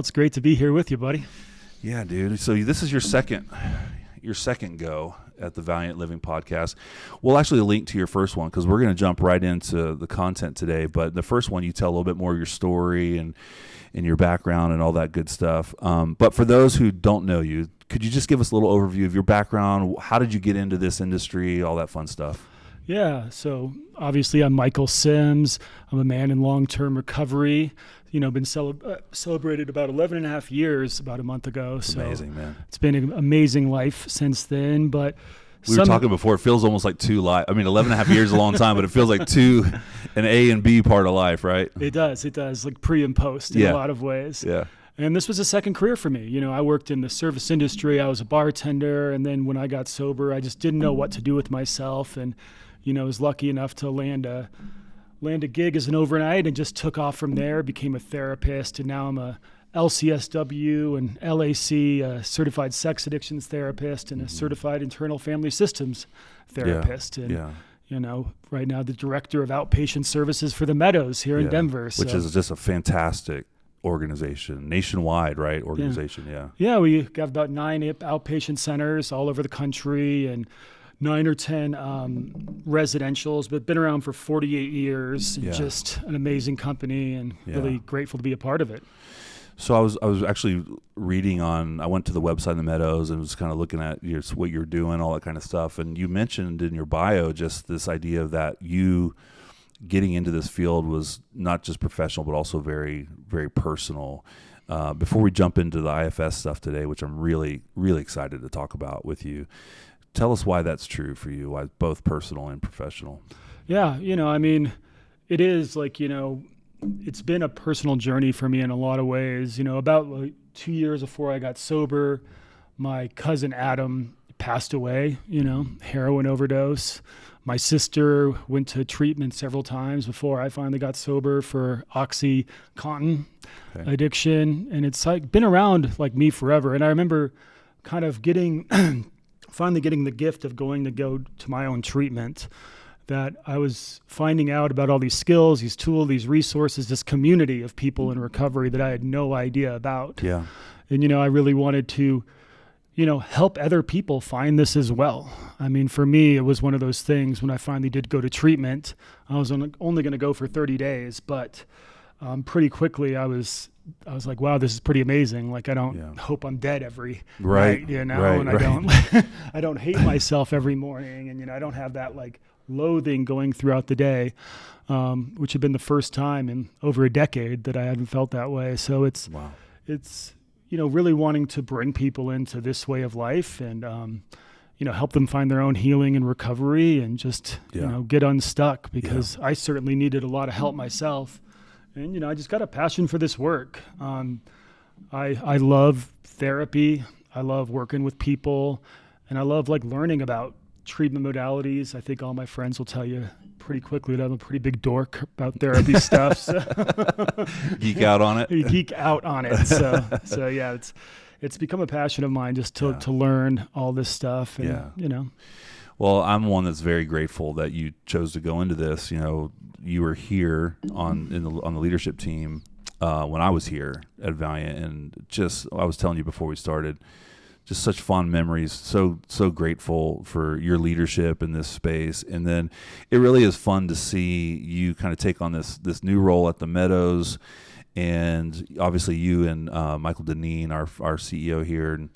It's great to be here with you, buddy. Yeah, dude. So this is your second go at the Valiant Living Podcast. We'll actually link to your first one because we're going to jump right into the content today. But the first one, you tell a little bit more of your story and your background and all that good stuff. But for those who don't know you, could you just give us a little overview of your background? How did you get into this industry? All that fun stuff. Yeah, so obviously I'm Michael Sims. I'm a man in long-term recovery. Been celebrated about 11 and a half years about a month ago. It's amazing, man. It's been an amazing life since then. But we were talking before, it feels almost like 11 and a half years is a long time, but it feels like an A and B part of life, right? It does, like pre and post in a lot of ways. Yeah. And this was a second career for me. I worked in the service industry. I was a bartender. And then when I got sober, I just didn't know what to do with myself. And, I was lucky enough to land a gig as an overnight and just took off from there, became a therapist. And now I'm a LCSW and LAC, certified sex addictions therapist and a certified internal family systems therapist. Right now the Director of Outpatient Services for the Meadows here in Denver. Which is just a fantastic organization, nationwide, right? Yeah, we got about 9 outpatient centers all over the country and 9 or 10 residentials, but been around for 48 years. Yeah. Just an amazing company and really grateful to be a part of it. So I was actually reading I went to the website in the Meadows and was kind of looking at what you're doing, all that kind of stuff. And you mentioned in your bio just this idea that you getting into this field was not just professional, but also very, very personal. Before we jump into the IFS stuff today, which I'm really, really excited to talk about with you, tell us why that's true for you, why both personal and professional. Yeah, it is it's been a personal journey for me in a lot of ways. About 2 years before I got sober, my cousin Adam passed away, heroin overdose. My sister went to treatment several times before I finally got sober for OxyContin addiction. And it's been around me forever. And I remember kind of finally getting the gift of go to my own treatment, that I was finding out about all these skills, these tools, these resources, this community of people in recovery that I had no idea about. Yeah. And, I really wanted to, help other people find this as well. I mean, for me, it was one of those things when I finally did go to treatment, I was only going to go for 30 days, but pretty quickly I was like, wow, this is pretty amazing. I don't hope I'm dead every night, and I don't hate myself every morning. And, I don't have that loathing going throughout the day, which had been the first time in over a decade that I hadn't felt that way. So it's really wanting to bring people into this way of life and, help them find their own healing and recovery and just, get unstuck because I certainly needed a lot of help myself. And, I just got a passion for this work. I love therapy. I love working with people, and I love learning about treatment modalities. I think all my friends will tell you pretty quickly that I'm a pretty big dork about therapy stuff. So. Geek out on it. Geek out on it. So yeah, it's become a passion of mine just to learn all this stuff. And, Well, I'm one that's very grateful that you chose to go into this. You were here on the leadership team when I was here at Valiant, and I was telling you before we started, just such fond memories. So grateful for your leadership in this space, and then it really is fun to see you kind of take on this new role at the Meadows, and obviously you and Michael Deneen, our CEO here and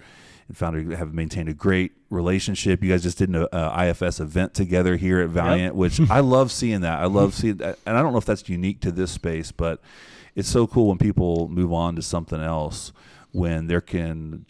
founder, have maintained a great relationship. You guys just did an IFS event together here at Valiant, which I love seeing that. I love seeing that. And I don't know if that's unique to this space, but it's so cool when people move on to something else, when there can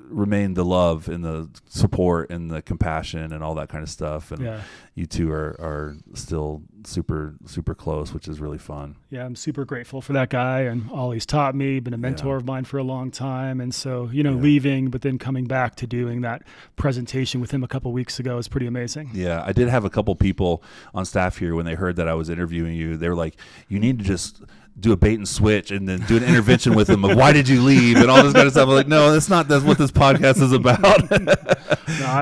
remain the love and the support and the compassion and all that kind of stuff. And you two are still super, super close, which is really fun. Yeah, I'm super grateful for that guy and all he's taught me, been a mentor of mine for a long time. And so, leaving, but then coming back to doing that presentation with him a couple weeks ago is pretty amazing. Yeah, I did have a couple people on staff here when they heard that I was interviewing you. They were like, you need to just do a bait and switch and then do an intervention with them of why did you leave and all this kind of stuff. I'm like, no, that's what this podcast is about.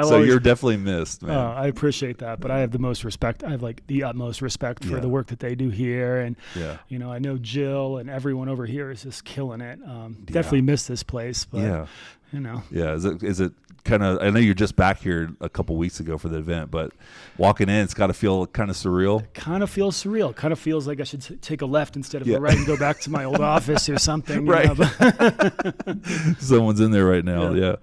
So you're definitely missed, man. I appreciate that, but I have the most respect. I have like the utmost respect for the work that they do here. And, you know, I know Jill and everyone over here is just killing it. Definitely miss this place, but you know. Yeah. Is it kind of, I know you're just back here a couple weeks ago for the event, but walking in, it's got to feel kind of surreal. It kind of feels surreal. Kind of feels like I should take a left instead of a right and go back to my old office or something. Right. Someone's in there right now. Yeah.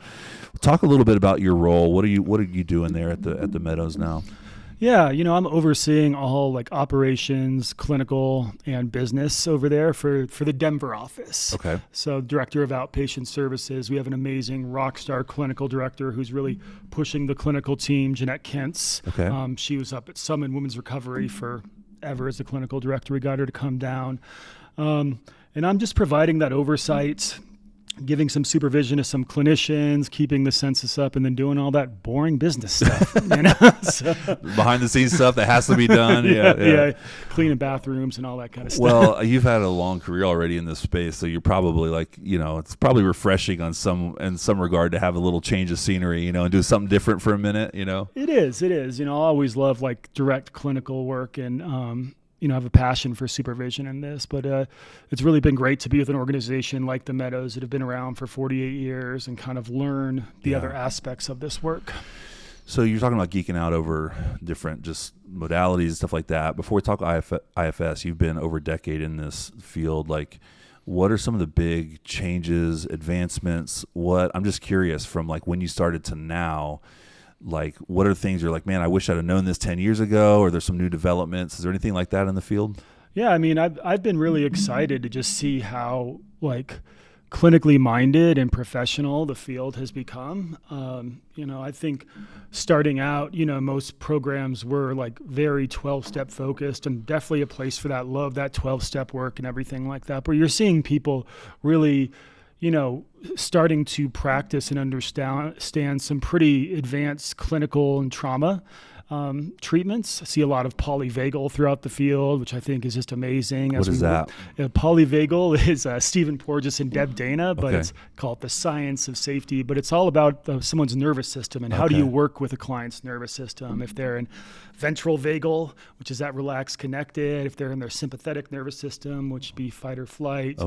Talk a little bit about your role. What are you doing there at the Meadows now? Yeah, you know, I'm overseeing all like operations, clinical, and business over there for the Denver office. Okay. So Director of Outpatient Services. We have an amazing rock star clinical director who's really pushing the clinical team, Jeanette Kentz. Okay. She was up at Summit Women's Recovery forever as the clinical director. We got her to come down. And I'm just providing that oversight, giving some supervision to some clinicians, keeping the census up, and then doing all that boring business stuff. You know? So, behind the scenes stuff that has to be done. Yeah. Cleaning bathrooms and all that kind of stuff. Well, you've had a long career already in this space, so you're probably like, you know, it's probably refreshing in some regard to have a little change of scenery, you know, and do something different for a minute, you know? It is. You know, I always love like direct clinical work and, you know, I have a passion for supervision in this, but it's really been great to be with an organization like the Meadows that have been around for 48 years and kind of learn the other aspects of this work. So you're talking about geeking out over different just modalities and stuff like that. Before we talk IFS, you've been over a decade in this field. Like, what are some of the big changes, advancements? I'm just curious from like when you started to now. Like, what are things you're like, man, I wish I'd have known this 10 years ago, or there's some new developments? Is there anything like that in the field? Yeah, I mean, I've been really excited to just see how, like, clinically minded and professional the field has become. You know, I think starting out, you know, most programs were, like, very 12-step focused, and definitely a place for that, love that 12-step work and everything like that. But you're seeing people really, you know, starting to practice and understand some pretty advanced clinical and trauma treatments. I see a lot of polyvagal throughout the field, which I think is just amazing. What is that? Polyvagal is Stephen Porges and Deb Dana, but it's called the science of safety. But it's all about someone's nervous system and how do you work with a client's nervous system. If they're in ventral vagal, which is that relaxed connected, if they're in their sympathetic nervous system, which would be fight or flight,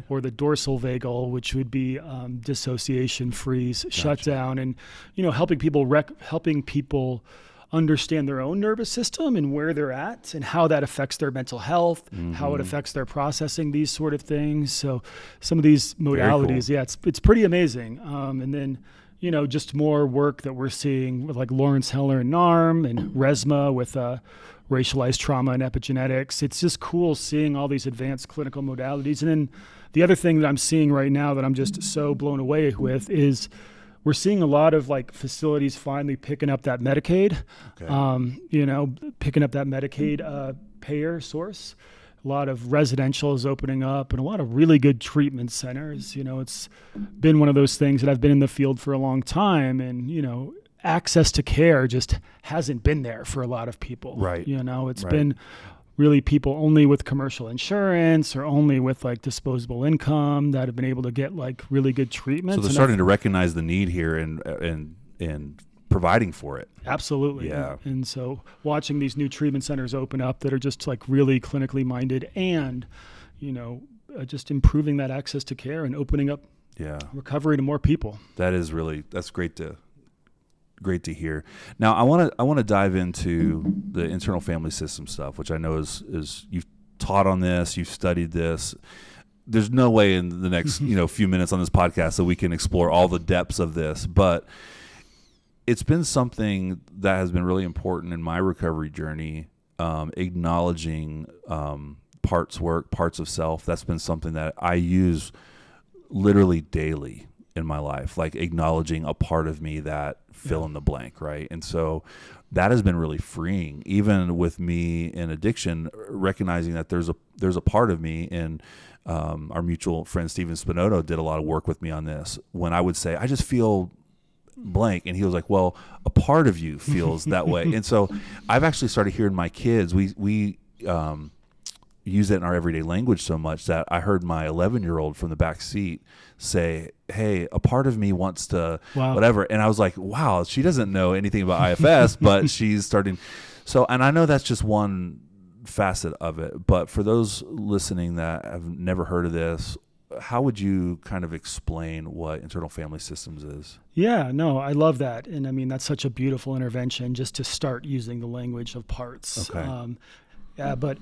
or the dorsal vagal, which would be dissociation, freeze, shutdown, and, you know, helping people understand their own nervous system and where they're at and how that affects their mental health, how it affects their processing, these sort of things. So some of these modalities, it's pretty amazing. And then, you know, just more work that we're seeing with like Lawrence Heller and NARM and RESMA with racialized trauma and epigenetics. It's just cool seeing all these advanced clinical modalities. And then the other thing that I'm seeing right now that I'm just so blown away with is we're seeing a lot of like facilities finally picking up that Medicaid, you know, picking up that Medicaid payer source. A lot of residential is opening up and a lot of really good treatment centers. You know, it's been one of those things that I've been in the field for a long time, and, you know, access to care just hasn't been there for a lot of people. Right. You know, it's been really people only with commercial insurance or only with like disposable income that have been able to get like really good treatment. So they're starting to recognize the need here and providing for it. Absolutely. Yeah. And so watching these new treatment centers open up that are just like really clinically minded and, you know, just improving that access to care and opening up recovery to more people. That's great to hear. Now I want to dive into the internal family system stuff, which I know is you've taught on this, you've studied this. There's no way in the next few minutes on this podcast that we can explore all the depths of this, but it's been something that has been really important in my recovery journey. Acknowledging parts of self. That's been something that I use literally daily in my life, like acknowledging a part of me that fill in the blank, right? And so that has been really freeing, even with me in addiction, recognizing that there's a part of me, and our mutual friend Steven Spinoto did a lot of work with me on this. When I would say, I just feel blank, and he was like, well, a part of you feels that way. And so I've actually started hearing my kids, we use it in our everyday language so much that I heard my 11-year-old from the back seat say, hey, a part of me wants to whatever. And I was like, wow, she doesn't know anything about IFS, but she's starting. So, and I know that's just one facet of it, but for those listening that have never heard of this, how would you kind of explain what internal family systems is? Yeah, no, I love that. And I mean, that's such a beautiful intervention just to start using the language of parts. Okay. But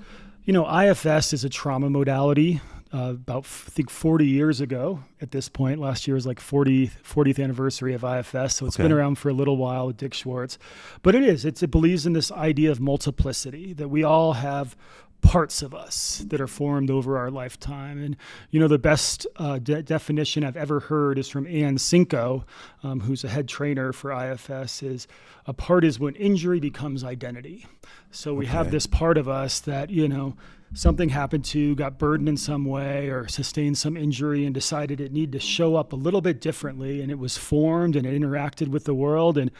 IFS is a trauma modality. About, I think 40 years ago at this point, last year was like 40th anniversary of IFS. So it's been around for a little while with Dick Schwartz, but it believes in this idea of multiplicity, that we all have parts of us that are formed over our lifetime. And, the best definition I've ever heard is from Ann Cinco, who's a head trainer for IFS, is a part is when injury becomes identity. So we have this part of us that, something happened to, got burdened in some way or sustained some injury and decided it needed to show up a little bit differently. And it was formed and it interacted with the world. And,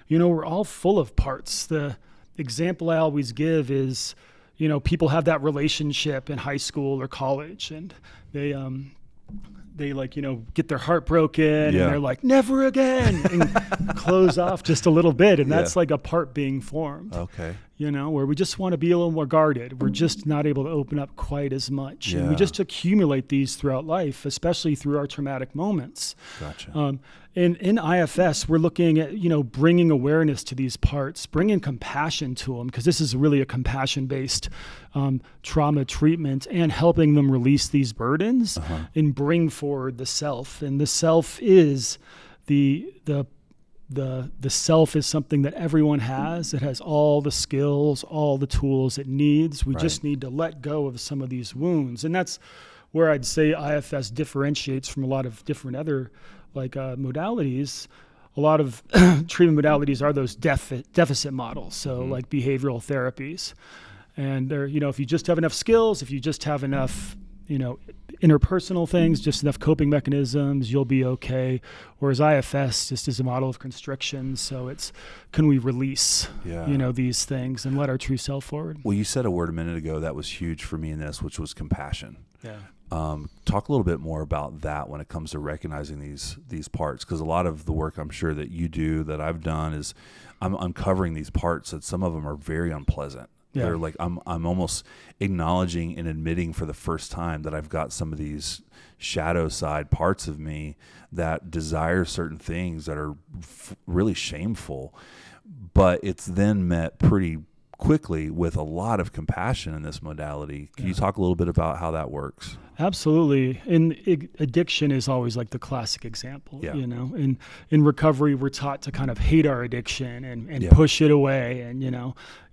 we're all full of parts. The example I always give is, people have that relationship in high school or college, and they get their heart broken and they're like, never again, and close off just a little bit. And that's like a part being formed. Okay. Where we just want to be a little more guarded. We're just not able to open up quite as much. And we just accumulate these throughout life, especially through our traumatic moments. Gotcha. In IFS, we're looking at, bringing awareness to these parts, bringing compassion to them, because this is really a compassion-based trauma treatment, and helping them release these burdens and bring forward the self. And the self is the self is something that everyone has. It has all the skills, all the tools it needs. We just need to let go of some of these wounds. And that's where I'd say IFS differentiates from a lot of different other modalities. A lot of treatment modalities are those deficit models. So like behavioral therapies. And they're, if you just have enough skills, if you just have enough, interpersonal things, just enough coping mechanisms, you'll be okay. Whereas IFS just is a model of constriction. So it's, can we release, these things and let our true self forward? Well, you said a word a minute ago that was huge for me in this, which was compassion. Yeah. Talk a little bit more about that when it comes to recognizing these parts, because a lot of the work I'm sure that you do, that I've done, is I'm uncovering these parts that some of them are very unpleasant. Yeah. They're like, I'm almost acknowledging and admitting for the first time that I've got some of these shadow side parts of me that desire certain things that are really shameful, but it's then met pretty quickly with a lot of compassion in this modality. Can you talk a little bit about how that works? Absolutely. And addiction is always like the classic example, In recovery, we're taught to kind of hate our addiction and push it away. And,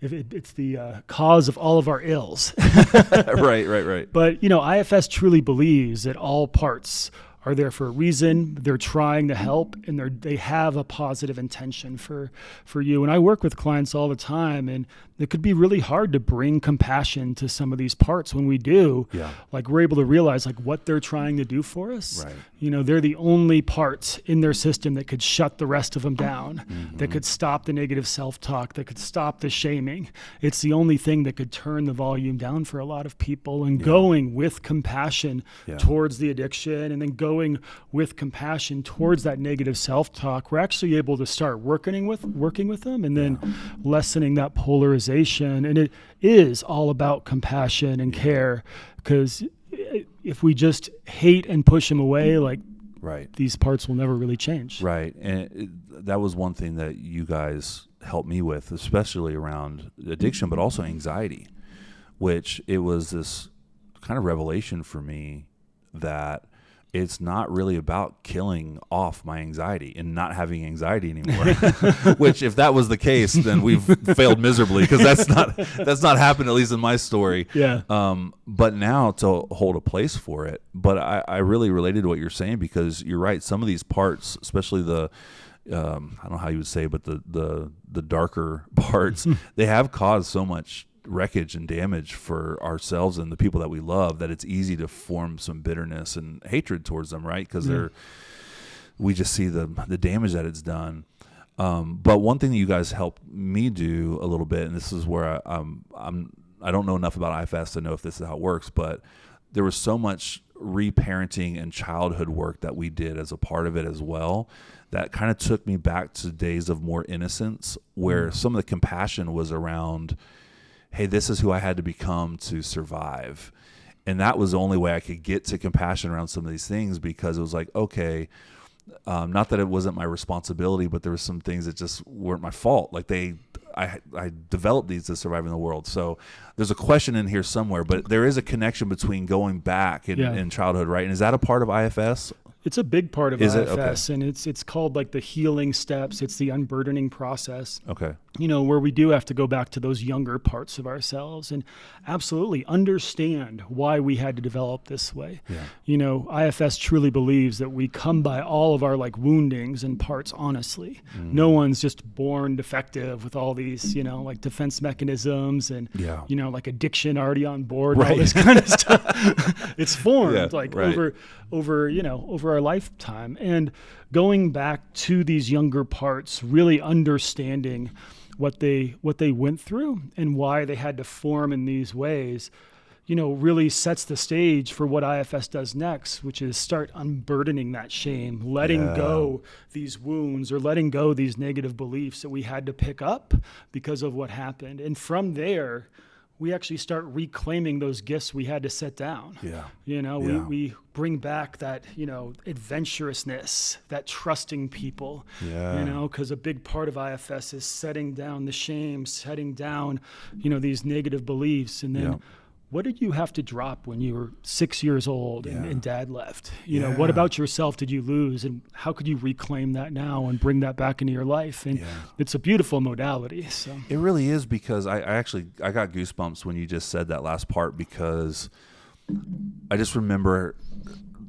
if it's the cause of all of our ills. Right. But, IFS truly believes that all parts are there for a reason. They're trying to help, and they have a positive intention for you. And I work with clients all the time, and it could be really hard to bring compassion to some of these parts. When we do, we're able to realize what they're trying to do for us. Right. They're the only parts in their system that could shut the rest of them down, that could stop the negative self-talk, that could stop the shaming. It's the only thing that could turn the volume down for a lot of people. And going with compassion towards the addiction, and then going with compassion towards that negative self-talk, we're actually able to start working with them, and then lessening that polarization. And it is all about compassion and care, because if we just hate and push them away, these parts will never really change. Right. And that was one thing that you guys helped me with, especially around addiction, but also anxiety, which it was this kind of revelation for me that it's not really about killing off my anxiety and not having anxiety anymore. Which, if that was the case, then we've failed miserably, because that's not happened, at least in my story. Yeah. But now to hold a place for it. But I really related to what you're saying, because you're right. Some of these parts, especially the I don't know how you would say, but the darker parts, they have caused so much wreckage and damage for ourselves and the people that we love, that it's easy to form some bitterness and hatred towards them, right? Because we just see the damage that it's done. But one thing that you guys helped me do a little bit, and this is where I'm I don't know enough about IFS to know if this is how it works, but there was so much reparenting and childhood work that we did as a part of it as well, that kind of took me back to days of more innocence, where some of the compassion was around, hey, this is who I had to become to survive. And that was the only way I could get to compassion around some of these things, because it was like, okay, not that it wasn't my responsibility, but there were some things that just weren't my fault. Like I developed these to survive in the world. So there's a question in here somewhere, but there is a connection between going back in childhood, right? And is that a part of IFS? It's a big part of IFS, Okay. and it's called like the healing steps. It's the unburdening process. Okay. Where we do have to go back to those younger parts of ourselves and absolutely understand why we had to develop this way. Yeah. IFS truly believes that we come by all of our like woundings and parts honestly. No one's just born defective with all these, like defense mechanisms and, like addiction already on board, and all this kind of stuff. It's formed over our lifetime, and going back to these younger parts, really understanding what they went through and why they had to form in these ways, really sets the stage for what IFS does next, which is start unburdening that shame, letting go these wounds or letting go these negative beliefs that we had to pick up because of what happened. And from there, we actually start reclaiming those gifts we had to set down. We bring back that, adventurousness, that trusting people, because a big part of IFS is setting down the shame, setting down, these negative beliefs. And then what did you have to drop when you were 6 years old and dad left? What about yourself did you lose, and how could you reclaim that now and bring that back into your life? And it's a beautiful modality. So it really is, because I got goosebumps when you just said that last part, because I just remember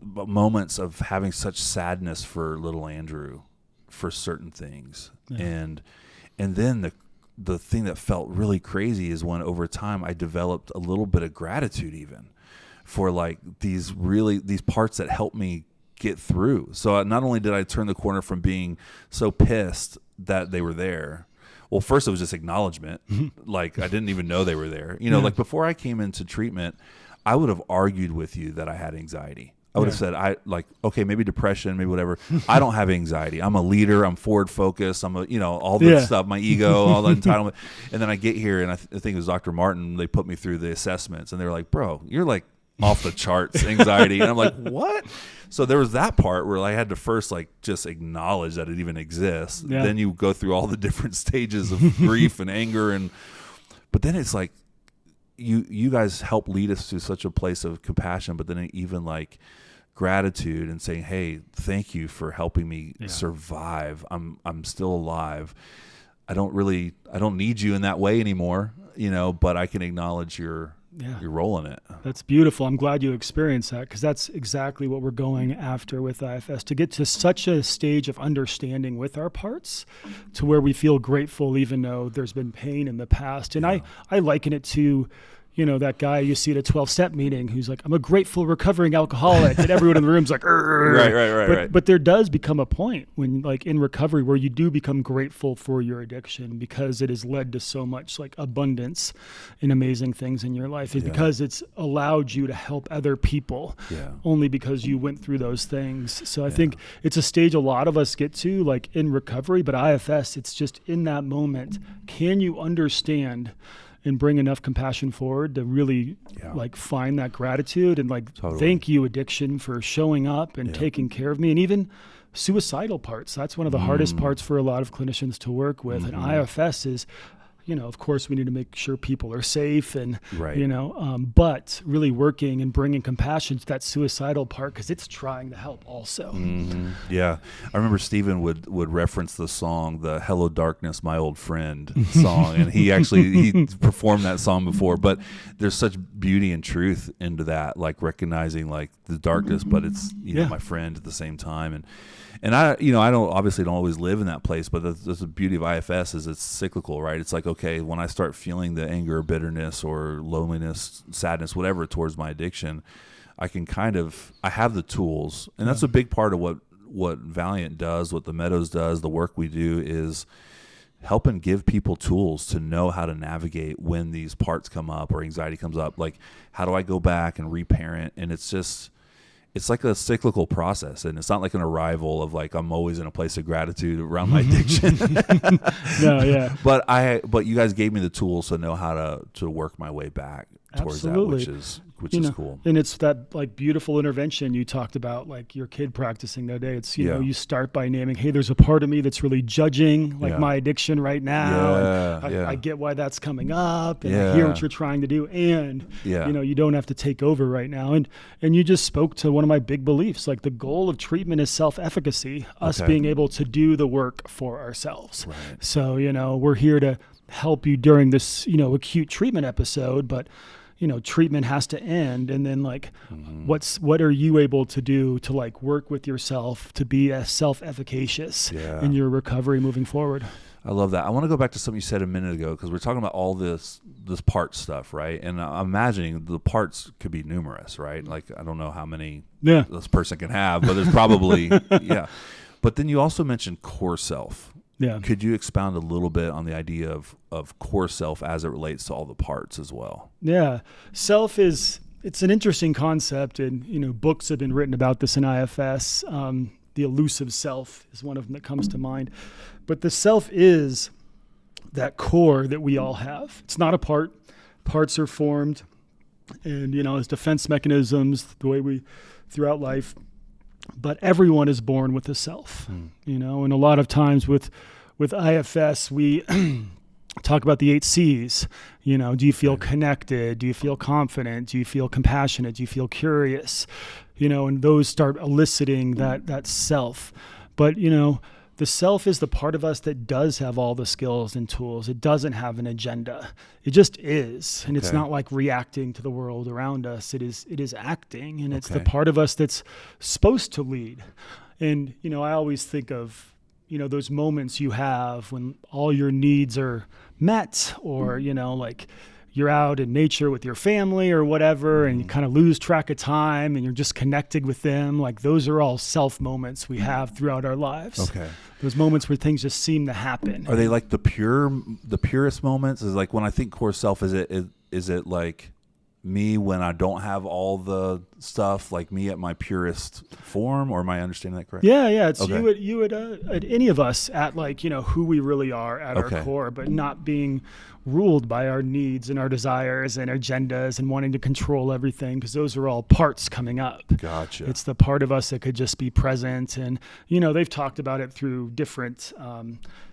moments of having such sadness for little Andrew for certain things. And then the thing that felt really crazy is when over time I developed a little bit of gratitude even for like these parts that helped me get through. So not only did I turn the corner from being so pissed that they were there, well, first it was just acknowledgement. Like I didn't even know they were there. Like before I came into treatment, I would have argued with you that I had anxiety. I would have said, okay, maybe depression, maybe whatever. I don't have anxiety. I'm a leader. I'm forward focused. I'm all this stuff, my ego, all the entitlement. And then I get here, and I think it was Dr. Martin. They put me through the assessments, and they were like, bro, you're like off the charts anxiety. And I'm like, what? So there was that part where I had to first like just acknowledge that it even exists. Then you go through all the different stages of grief and anger. But then it's like, you guys help lead us to such a place of compassion, but then even like gratitude and saying, hey, thank you for helping me survive. I'm still alive. I don't need you in that way anymore, but I can acknowledge your role in it. That's beautiful. I'm glad you experienced that, because that's exactly what we're going after with IFS, to get to such a stage of understanding with our parts to where we feel grateful even though there's been pain in the past. And I liken it to, that guy you see at a 12-step meeting who's like, I'm a grateful recovering alcoholic, and everyone in the room's like, right. But there does become a point when, like in recovery, where you do become grateful for your addiction, because it has led to so much like abundance and amazing things in your life. It's because it's allowed you to help other people only because you went through those things. So I think it's a stage a lot of us get to, like in recovery, but IFS, it's just in that moment. Can you understand and bring enough compassion forward to really like find that gratitude and like thank you, addiction, for showing up and taking care of me. And even suicidal parts, that's one of the hardest parts for a lot of clinicians to work with. And IFS is, of course we need to make sure people are safe and, but really working and bringing compassion to that suicidal part, because it's trying to help also. Yeah. I remember Stephen would reference the song, the Hello Darkness, My Old Friend song. And he performed that song before, but there's such beauty and truth into that, like recognizing like the darkness, but it's, my friend at the same time. And I don't always live in that place, but that's the beauty of IFS is it's cyclical, right? It's like, okay, when I start feeling the anger or bitterness or loneliness, sadness, whatever towards my addiction, I have the tools. And that's a big part of what Valiant does, what the Meadows does, the work we do is helping give people tools to know how to navigate when these parts come up or anxiety comes up. Like, how do I go back and reparent? And it's like a cyclical process, and it's not like an arrival of like, I'm always in a place of gratitude around my addiction. No, yeah. But you guys gave me the tools to know how to work my way back towards Absolutely. that, which is cool. And it's that like beautiful intervention you talked about, like your kid practicing that day. It's, you know, you start by naming, hey, there's a part of me that's really judging like my addiction right now. And I get why that's coming up, and I hear what you're trying to do. And, you know, you don't have to take over right now. And you just spoke to one of my big beliefs, like the goal of treatment is self-efficacy, us being able to do the work for ourselves. Right. So, you know, we're here to help you during this, you know, acute treatment episode, but you know, treatment has to end. And then like, what are you able to do to like work with yourself to be as self-efficacious in your recovery moving forward? I love that. I want to go back to something you said a minute ago, because we're talking about all this part stuff, right? And I'm imagining the parts could be numerous, right? Like, I don't know how many this person can have, but there's probably, But then you also mentioned core self. Yeah. Could you expound a little bit on the idea of core self as it relates to all the parts as well? Yeah. Self it's an interesting concept, and, you know, books have been written about this in IFS. The elusive self is one of them that comes to mind. But the self is that core that we all have. It's not a part. Parts are formed, and, you know, as defense mechanisms, the way we throughout life. But everyone is born with a self, you know, and a lot of times with IFS, we talk about the 8 C's. You know, do you feel connected? Do you feel confident? Do you feel compassionate? Do you feel curious? You know, and those start eliciting that self. But, you know, the self is the part of us that does have all the skills and tools. It doesn't have an agenda. It just is. And it's not like reacting to the world around us. It is acting. And it's the part of us that's supposed to lead. And, you know, I always think of, you know, those moments you have when all your needs are met, or, you know, like you're out in nature with your family or whatever, and you kind of lose track of time and you're just connected with them. Like, those are all self moments we have throughout our lives. Okay. Those moments where things just seem to happen. Are they like the purest moments? Is like, when I think core self, is it like me when I don't have all the stuff, like me at my purest form, or am I understanding that correct? Yeah. It's you would at any of us at, like, you know, who we really are at our core, but not being ruled by our needs and our desires and agendas and wanting to control everything, because those are all parts coming up. Gotcha. It's the part of us that could just be present. And, you know, they've talked about it through different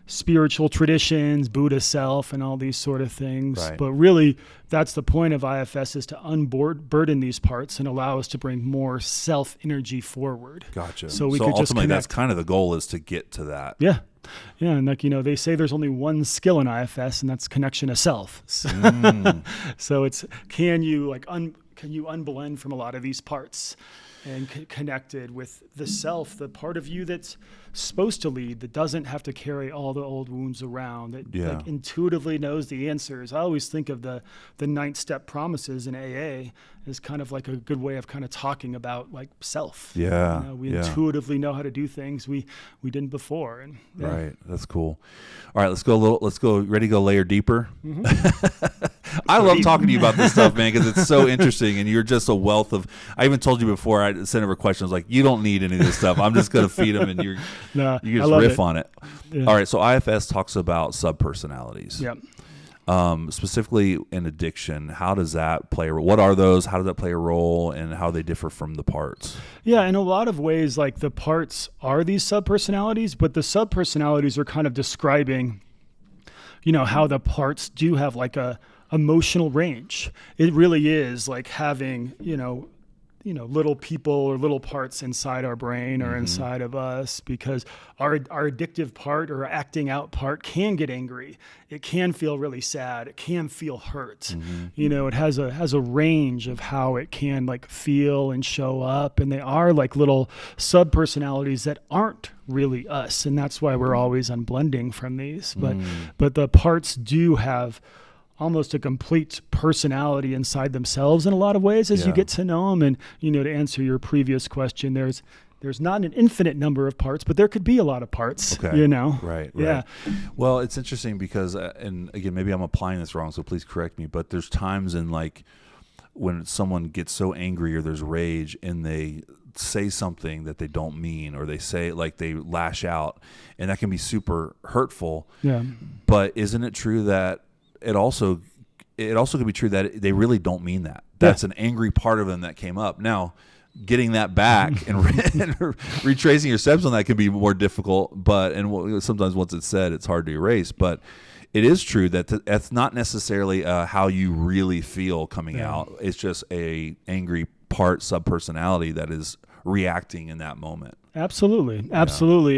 spiritual traditions, Buddha self, and all these sort of things. Right. But really, that's the point of IFS, is to unburden these parts and allow us to bring more self energy forward. Gotcha. So we could ultimately, just connect. that's kind of the goal, is to get to that. Yeah. Yeah. And like, you know, they say there's only one skill in IFS, and that's connection to self. So it's, can you unblend from a lot of these parts and connected with the self, the part of you that's supposed to lead, that doesn't have to carry all the old wounds around, that like intuitively knows the answers. I always think of the 9-step promises in AA as kind of like a good way of kind of talking about like self. Yeah. You know, we intuitively know how to do things we didn't before. And right. That's cool. All right, let's go ready to go layer deeper. I love talking to you about this stuff, man, because it's so interesting, and you're just a wealth of. I even told you before I sent over questions, like, you don't need any of this stuff. I'm just going to feed them, and you just riff on it. Yeah. All right, so IFS talks about subpersonalities. Yeah. Specifically in addiction, how does that play a role? What are those? How does that play a role, and how they differ from the parts? Yeah, in a lot of ways, like, the parts are these subpersonalities, but the subpersonalities are kind of describing, you know, how the parts do have like a emotional range. It really is like having, you know, little people or little parts inside our brain or inside of us, because our addictive part or acting out part can get angry. It can feel really sad. It can feel hurt. You know, it has a range of how it can like feel and show up. And they are like little sub-personalities that aren't really us. And that's why we're always unblending from these. But the parts do have almost a complete personality inside themselves in a lot of ways as you get to know them. And, you know, to answer your previous question, there's there's not an infinite number of parts, but there could be a lot of parts, Okay. you know? Right. Yeah. Well, it's interesting because, and again, maybe I'm applying this wrong, so please correct me, but there's times in like when someone gets so angry or there's rage and they say something that they don't mean, or they say, like, they lash out, and that can be super hurtful. Yeah. But isn't it true that it also could be true that they really don't mean that? That's an angry part of them that came up. Now, getting that back and retracing your steps on that can be more difficult, and sometimes once it's said, it's hard to erase. But it is true that that's not necessarily how you really feel coming out. It's just a angry part, subpersonality that is reacting in that moment. Absolutely.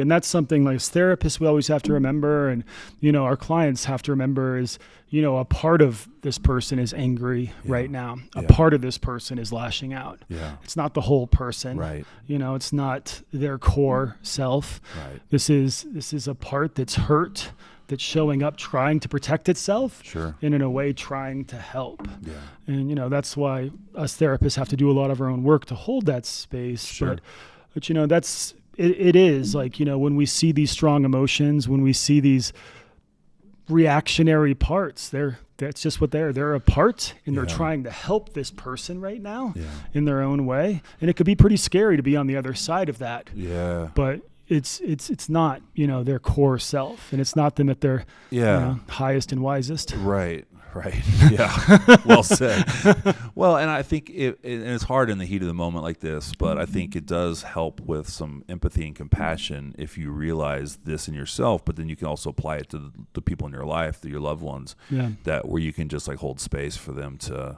And that's something, like, as therapists, we always have to remember, and, you know, our clients have to remember is, you know, a part of this person is angry right now. A part of this person is lashing out. Yeah. It's not the whole person. Right. You know, it's not their core self. Right. This is a part that's hurt, that's showing up, trying to protect itself. Sure. And in a way trying to help. Yeah. And, you know, that's why us therapists have to do a lot of our own work to hold that space. Sure. But you know, it is like, you know, when we see these strong emotions, when we see these reactionary parts, that's just what they're a part, and they're trying to help this person right now in their own way. And it could be pretty scary to be on the other side of that. Yeah. But it's not, you know, their core self, and it's not them at their you know, highest and wisest. Right. Yeah. Well said. Well, and I think and it's hard in the heat of the moment like this, but I think it does help with some empathy and compassion if you realize this in yourself, but then you can also apply it to the people in your life, to your loved ones, where you can just like hold space for them to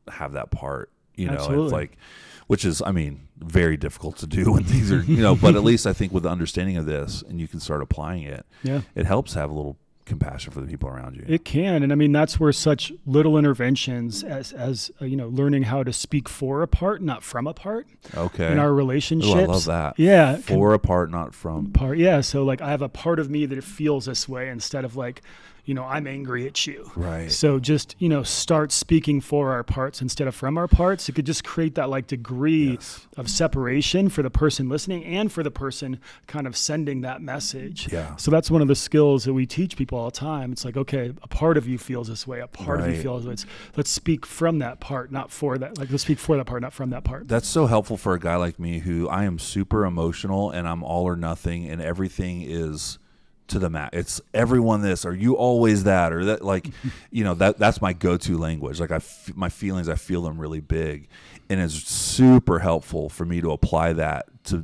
have that part, you know. Absolutely. It's like, which is, I mean, very difficult to do when things are, you know, but at least I think with the understanding of this, and you can start applying it, it helps have a little compassion for the people around you. It can. And I mean, that's where such little interventions as you know, learning how to speak for a part, not from a part. Okay. In our relationships. Ooh, I love that. Yeah. For a part, not from part. Yeah. So like, I have a part of me that it feels this way, instead of like, you know, I'm angry at you. Right. So just, you know, start speaking for our parts instead of from our parts. It could just create that like degree of separation for the person listening and for the person kind of sending that message. Yeah. So that's one of the skills that we teach people all the time. It's like, okay, a part of you feels this way. A part of you feels this way. Let's speak from that part, not for that. Like, let's speak for that part, not from that part. That's so helpful for a guy like me who I am super emotional and I'm all or nothing, and everything is to the mat. It's everyone this, or you always that, or that, like, you know, that's my go-to language. Like my feelings, I feel them really big, and it's super helpful for me to apply that to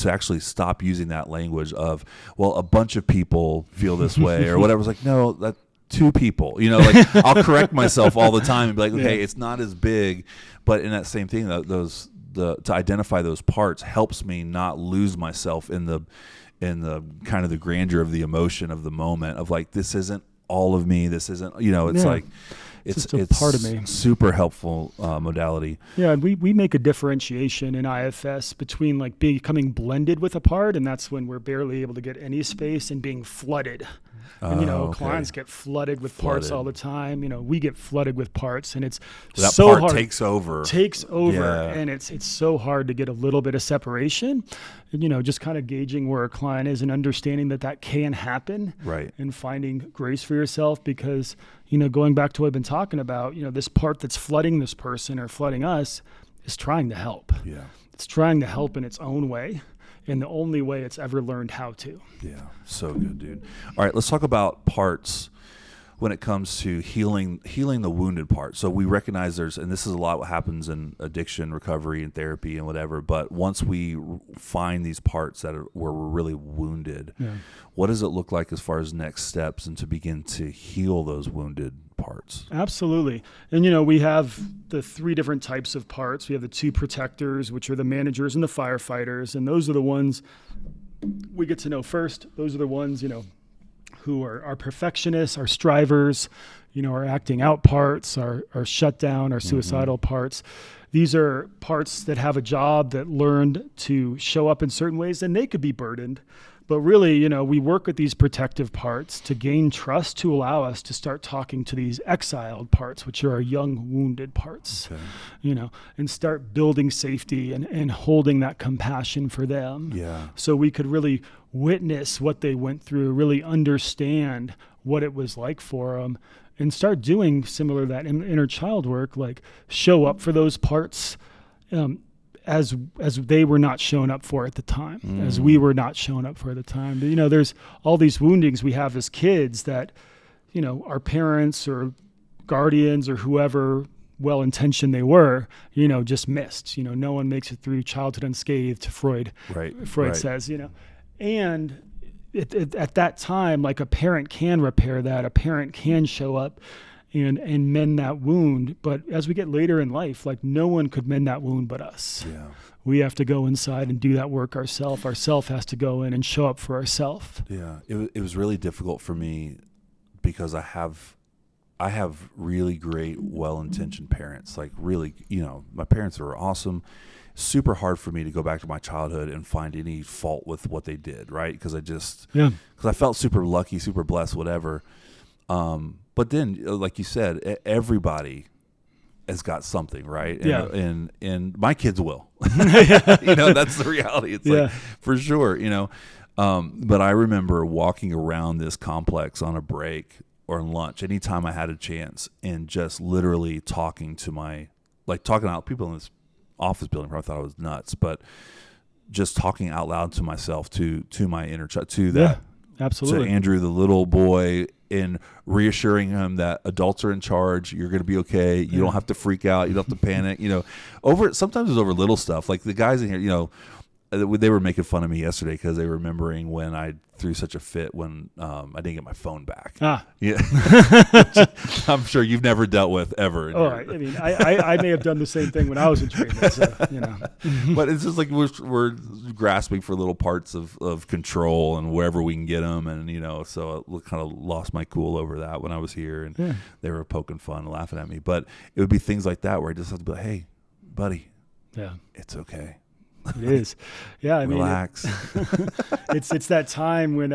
actually stop using that language of, well, a bunch of people feel this way or whatever. It's like, no, that 2 people, you know, like I'll correct myself all the time and be like, okay, it's not as big, but in that same thing, to identify those parts helps me not lose myself in the kind of the grandeur of the emotion of the moment of like, this isn't all of me. This isn't, you know, it's like, it's a part of me. Super helpful modality. Yeah. And we make a differentiation in IFS between like becoming blended with a part. And that's when we're barely able to get any space and being flooded. And, you know, clients get flooded with parts all the time. You know, we get flooded with parts, and it's that so part hard. Takes over, and it's so hard to get a little bit of separation. And, you know, just kind of gauging where a client is and understanding that can happen, right? And finding grace for yourself, because, you know, going back to what I've been talking about, you know, this part that's flooding this person or flooding us is trying to help. Yeah, it's trying to help in its own way. In the only way it's ever learned how to. Yeah, so good, dude. All right, let's talk about parts when it comes to healing the wounded part. So we recognize and this is a lot what happens in addiction, recovery, and therapy and whatever, but once we find these parts where we're really wounded, what does it look like as far as next steps and to begin to heal those wounded parts? Absolutely. And, you know, we have the 3 different types of parts. We have the 2 protectors, which are the managers and the firefighters. And those are the ones we get to know first. Those are the ones, you know, who are our perfectionists, our strivers, you know, our acting out parts, our shutdown, our suicidal parts. These are parts that have a job that learned to show up in certain ways, and they could be burdened. But really, you know, we work with these protective parts to gain trust to allow us to start talking to these exiled parts, which are our young wounded parts, you know, and start building safety and holding that compassion for them. Yeah. So we could really witness what they went through, really understand what it was like for them, and start doing similar to that inner child work, like show up for those parts as they were not shown up for at the time, as we were not shown up for at the time. But, you know, there's all these woundings we have as kids that, you know, our parents or guardians or whoever well-intentioned they were, you know, just missed. You know, no one makes it through childhood unscathed, Freud says, you know. And at that time, like, a parent can repair that. A parent can show up and mend that wound. But as we get later in life, like, no one could mend that wound but us. Yeah. We have to go inside and do that work ourselves. Ourself has to go in and show up for ourselves. Yeah. It was really difficult for me because I have really great, well-intentioned parents. Like, really, you know, my parents were awesome. Super hard for me to go back to my childhood and find any fault with what they did, right? Because I felt super lucky, super blessed, whatever. But then, like you said, everybody has got something, right? And my kids will. You know, that's the reality. It's like, for sure, you know. But I remember walking around this complex on a break or lunch, anytime I had a chance, and just literally talking out people in this office building probably thought I was nuts, but just talking out loud to myself, to my inner child, absolutely, to Andrew, the little boy, and reassuring him that adults are in charge. You're going to be okay. You don't have to freak out. You don't have to panic. You know, sometimes it's over little stuff. Like the guys in here, you know, they were making fun of me yesterday because they were remembering when I threw such a fit when I didn't get my phone back. Yeah, I'm sure you've never dealt with ever. I mean, I may have done the same thing when I was in treatment. So, you know, but it's just like we're grasping for little parts of control and wherever we can get them, and you know, so I kind of lost my cool over that when I was here, and they were poking fun and laughing at me. But it would be things like that where I just have to be like, "Hey, buddy, it's okay." It is. Yeah. I Relax. mean, it's that time when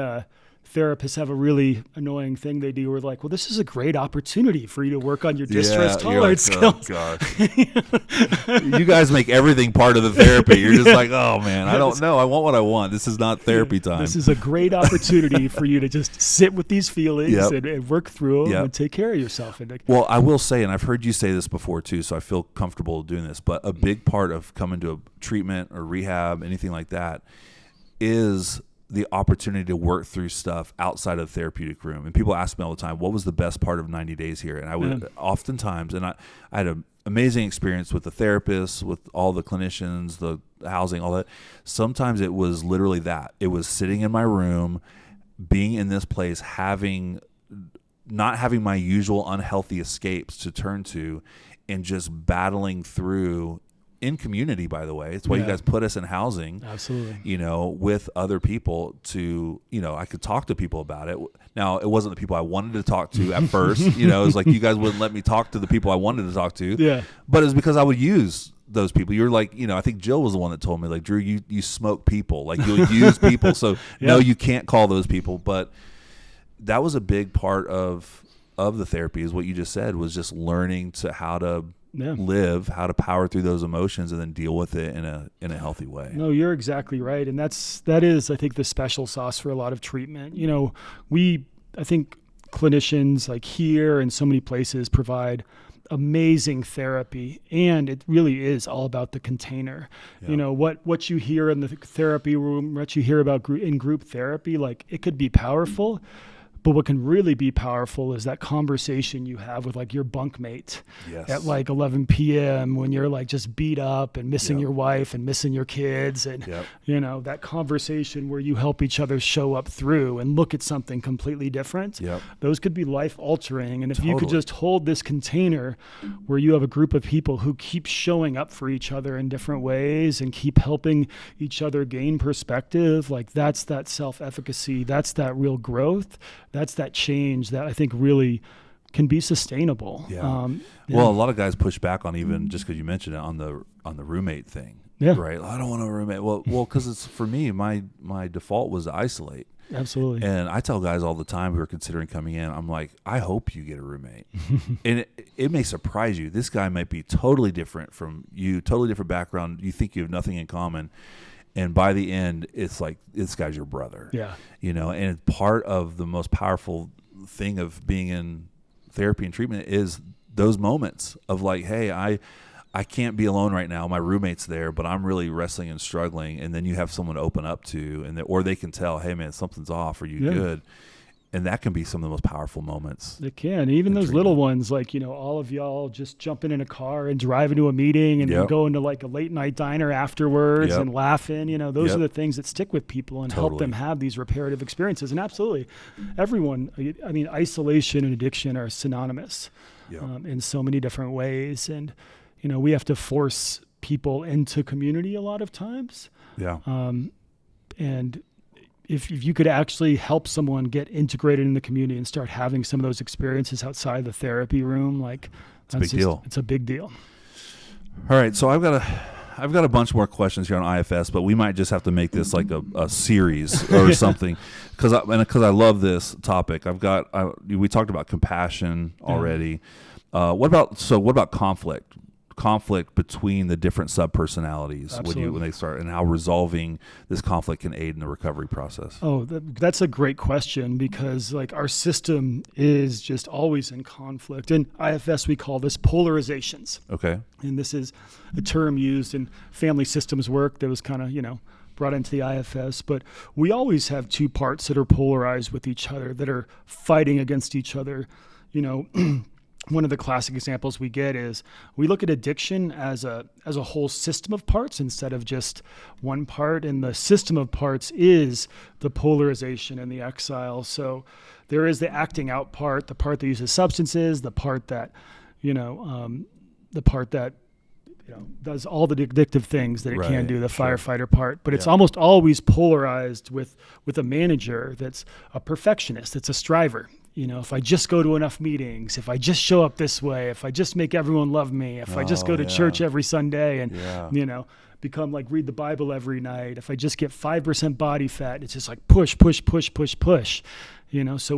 therapists have a really annoying thing they do. We're like, well, this is a great opportunity for you to work on your distress tolerance skills. Oh, gosh. You guys make everything part of the therapy. You're just like, oh man, I don't know. I want what I want. This is not therapy time. This is a great opportunity for you to just sit with these feelings and work through them and take care of yourself. Well, I will say, and I've heard you say this before too, so I feel comfortable doing this, but a big part of coming to a treatment or rehab, anything like that, is the opportunity to work through stuff outside of the therapeutic room. And people ask me all the time, what was the best part of 90 days here? And I would oftentimes, and I had an amazing experience with the therapists, with all the clinicians, the housing, all that. Sometimes it was literally that. It was sitting in my room, being in this place, not having my usual unhealthy escapes to turn to, and just battling through in community, by the way. It's why you guys put us in housing. Absolutely. You know, with other people to, you know, I could talk to people about it. Now, it wasn't the people I wanted to talk to at first. You know, it was like you guys wouldn't let me talk to the people I wanted to talk to. Yeah. But it's because I would use those people. You're like, you know, I think Jill was the one that told me, like, Drew, you smoke people. Like, you'll use people. So, no, you can't call those people. But that was a big part of the therapy, is what you just said, was just learning to how to live, how to power through those emotions and then deal with it in a healthy way. No, you're exactly right. And that is, I think, the special sauce for a lot of treatment. You know, I think clinicians like here and so many places provide amazing therapy, and it really is all about the container. You know, what you hear in the therapy room, what you hear about in group therapy, like, it could be powerful. But what can really be powerful is that conversation you have with, like, your bunkmate at like 11 p.m. when you're like just beat up and missing your wife and missing your kids, and you know, that conversation where you help each other show up through and look at something completely different. Those could be life altering. And if you could just hold this container where you have a group of people who keep showing up for each other in different ways and keep helping each other gain perspective, like, that's that self-efficacy, that's that real growth. That's that change that I think really can be sustainable. Well, a lot of guys push back on, even just because you mentioned it, on the roommate thing. Yeah. Right. I don't want a roommate. Well, because it's for me, my default was to isolate. Absolutely. And I tell guys all the time who are considering coming in, I'm like, I hope you get a roommate. And it may surprise you. This guy might be totally different from you, totally different background. You think you have nothing in common. And by the end, it's like, this guy's your brother. Yeah. You know, and part of the most powerful thing of being in therapy and treatment is those moments of like, hey, I can't be alone right now. My roommate's there, but I'm really wrestling and struggling. And then you have someone to open up to, or they can tell, hey man, something's off. Are you good? And that can be some of the most powerful moments. It can. Even those little ones, like, you know, all of y'all just jumping in a car and driving to a meeting and then going to like a late night diner afterwards and laughing, you know, those are the things that stick with people and help them have these reparative experiences. And absolutely, everyone, I mean, isolation and addiction are synonymous in so many different ways. And, you know, we have to force people into community a lot of times. Yeah. And if you could actually help someone get integrated in the community and start having some of those experiences outside the therapy room, like it's a big deal. It's a big deal. All right. So I've got a bunch more questions here on IFS, but we might just have to make this like a series or something. Cause I love this topic. We talked about compassion already. What about conflict between the different subpersonalities when they start, and how resolving this conflict can aid in the recovery process? Oh, that's a great question, because like our system is just always in conflict. In IFS, we call this polarizations. Okay. And this is a term used in family systems work that was kind of, you know, brought into the IFS, but we always have two parts that are polarized with each other, that are fighting against each other. You know, one of the classic examples we get is we look at addiction as a whole system of parts instead of just one part. And the system of parts is the polarization and the exile. So there is the acting out part, the part that uses substances, the part that, does all the addictive things that it can do, the firefighter part. But it's almost always polarized with a manager that's a perfectionist, that's a striver. You know, if I just go to enough meetings, if I just show up this way, if I just make everyone love me, if I just go to church every Sunday and, become like read the Bible every night, if I just get 5% body fat, it's just like push. You know, so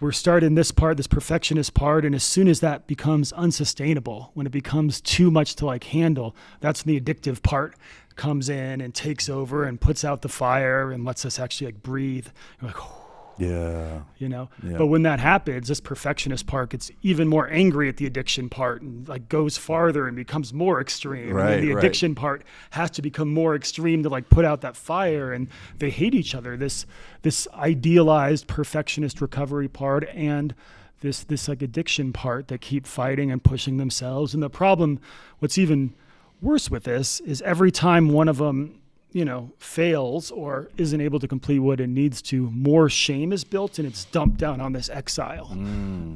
we're starting this part, this perfectionist part. And as soon as that becomes unsustainable, when it becomes too much to like handle, that's when the addictive part comes in and takes over and puts out the fire and lets us actually like breathe. You're like, but when that happens, this perfectionist part gets even more angry at the addiction part and like goes farther and becomes more extreme. And then the addiction part has to become more extreme to like put out that fire, and they hate each other. This idealized perfectionist recovery part and this like addiction part that keep fighting and pushing themselves. And the problem, what's even worse with this, is every time one of them fails or isn't able to complete what it needs to, more shame is built and it's dumped down on this exile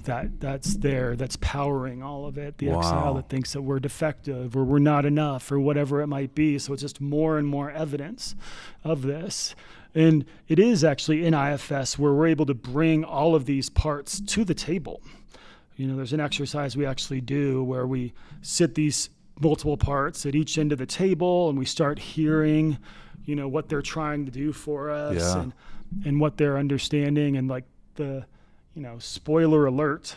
that's powering all of it. The exile that thinks that we're defective or we're not enough or whatever it might be. So it's just more and more evidence of this. And it is actually in IFS where we're able to bring all of these parts to the table. You know, there's an exercise we actually do where we sit these multiple parts at each end of the table, and we start hearing, what they're trying to do for us and what they're understanding. And like the, spoiler alert,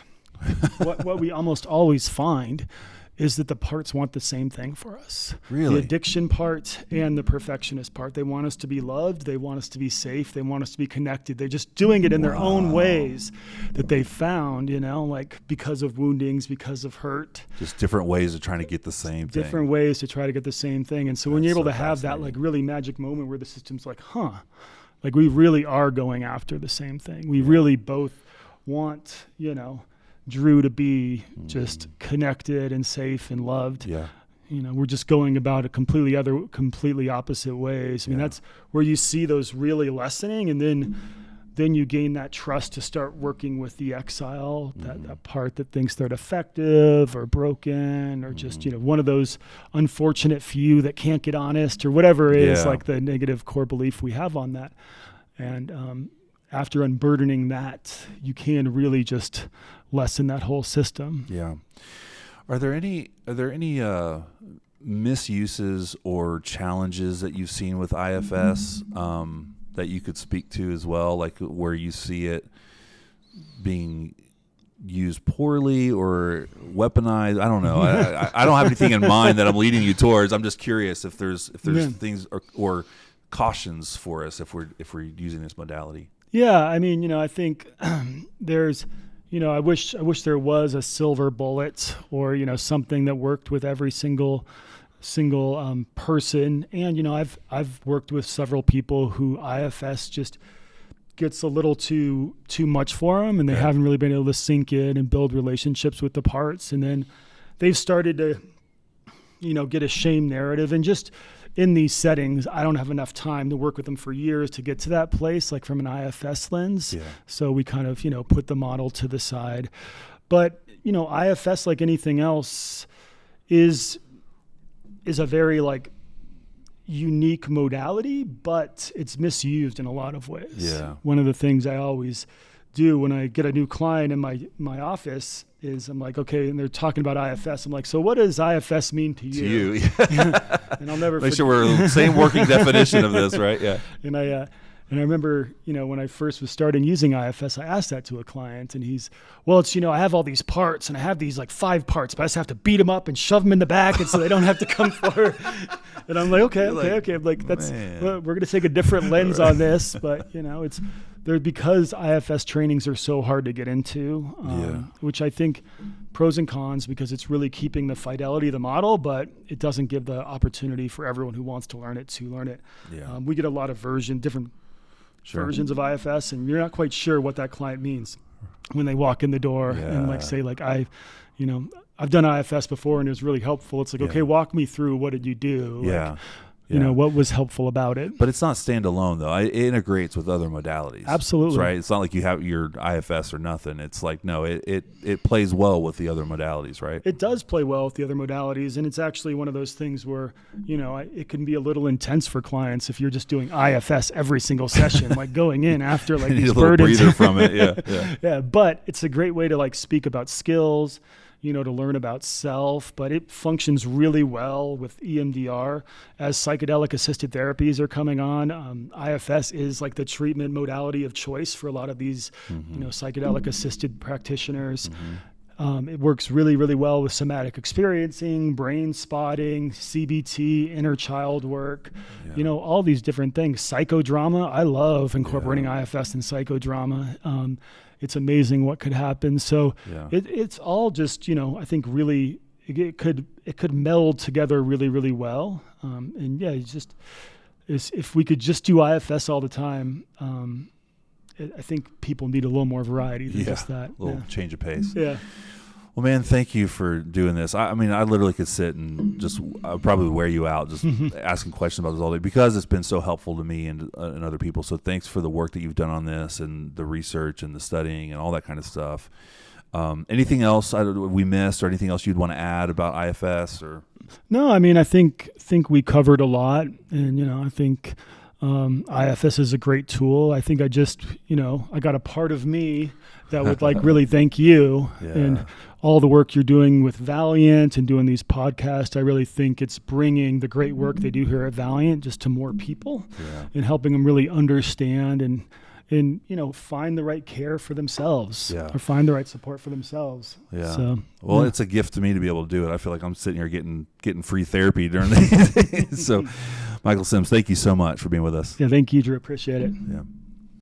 what we almost always find is that the parts want the same thing for us. Really? The addiction part and the perfectionist part. They want us to be loved. They want us to be safe. They want us to be connected. They're just doing it in their own ways that they found, like because of woundings, because of hurt. Just different ways of trying to get the same thing. Different ways to try to get the same thing. And so when you're able to have that like really magic moment where the system's like, like we really are going after the same thing. We really both want, Drew to be just connected and safe and loved. Yeah. We're just going about it completely opposite ways. I mean, that's where you see those really lessening, and then you gain that trust to start working with the exile, that part that thinks they're defective or broken or just, one of those unfortunate few that can't get honest or whatever it is, like the negative core belief we have on that. And after unburdening that, you can really just lessen that whole system. Yeah. Are there any misuses or challenges that you've seen with IFS that you could speak to as well, like where you see it being used poorly or weaponized? I don't know. I don't have anything in mind that I'm leading you towards. I'm just curious if there's things or cautions for us if we're using this modality. Yeah, I mean, I think there's, I wish there was a silver bullet or something that worked with every single person. And I've worked with several people who IFS just gets a little too much for them, and they haven't really been able to sink in and build relationships with the parts. And then they've started to, get a shame narrative. And just in these settings, I don't have enough time to work with them for years to get to that place, like from an IFS lens. Yeah. So we kind of, put the model to the side. But, IFS, like anything else, is a very unique modality, but it's misused in a lot of ways. Yeah. One of the things I always do when I get a new client in my office is I'm like, okay, and they're talking about IFS. I'm like, so what does IFS mean to you? And I'll never make sure we're the same working definition of this, right? Yeah. And I remember, when I first was starting using IFS, I asked that to a client, and it's, I have all these parts, and I have these 5 parts, but I just have to beat them up and shove them in the back, and so they don't have to come forward. And I'm like, okay. I'm like, we're going to take a different lens on this, but it's there because IFS trainings are so hard to get into, which I think pros and cons, because it's really keeping the fidelity of the model, but it doesn't give the opportunity for everyone who wants to learn it to learn it. Yeah. We get a lot of different versions of IFS, and you're not quite sure what that client means when they walk in the door and say I've done IFS before and it was really helpful. It's like, okay, walk me through, what did you do? What was helpful about it? But it's not standalone though. It integrates with other modalities. Absolutely. Right. It's not like you have your IFS or nothing. It's like, no, it plays well with the other modalities, right? It does play well with the other modalities. And it's actually one of those things where, it can be a little intense for clients if you're just doing IFS every single session, like going in after you need these a little burdens. breather from it. Yeah. Yeah. But it's a great way to speak about skills, to learn about self, but it functions really well with EMDR as psychedelic assisted therapies are coming on. IFS is the treatment modality of choice for a lot of these, psychedelic assisted practitioners. It works really, really well with somatic experiencing, brain spotting, CBT, inner child work, all these different things. Psychodrama. I love incorporating IFS in psychodrama. It's amazing what could happen. So it's all just, I think really it could meld together really, really well. If we could just do IFS all the time, I think people need a little more variety than just that. A little change of pace. Yeah. Well, man, thank you for doing this. I mean, I literally could sit and I'd probably wear you out just asking questions about this all day, because it's been so helpful to me and other people. So thanks for the work that you've done on this and the research and the studying and all that kind of stuff. Anything else we missed, or anything else you'd want to add about IFS? Or no, I mean, I think we covered a lot, and I think IFS is a great tool. I think I got a part of me that would really thank you and all the work you're doing with Valiant and doing these podcasts. I really think it's bringing the great work they do here at Valiant just to more people and helping them really understand and find the right care for themselves or find the right support for themselves. Yeah. So, it's a gift to me to be able to do it. I feel like I'm sitting here getting free therapy during the day. So Michael Sims, thank you so much for being with us. Yeah. Thank you, Drew. Appreciate it. Yeah.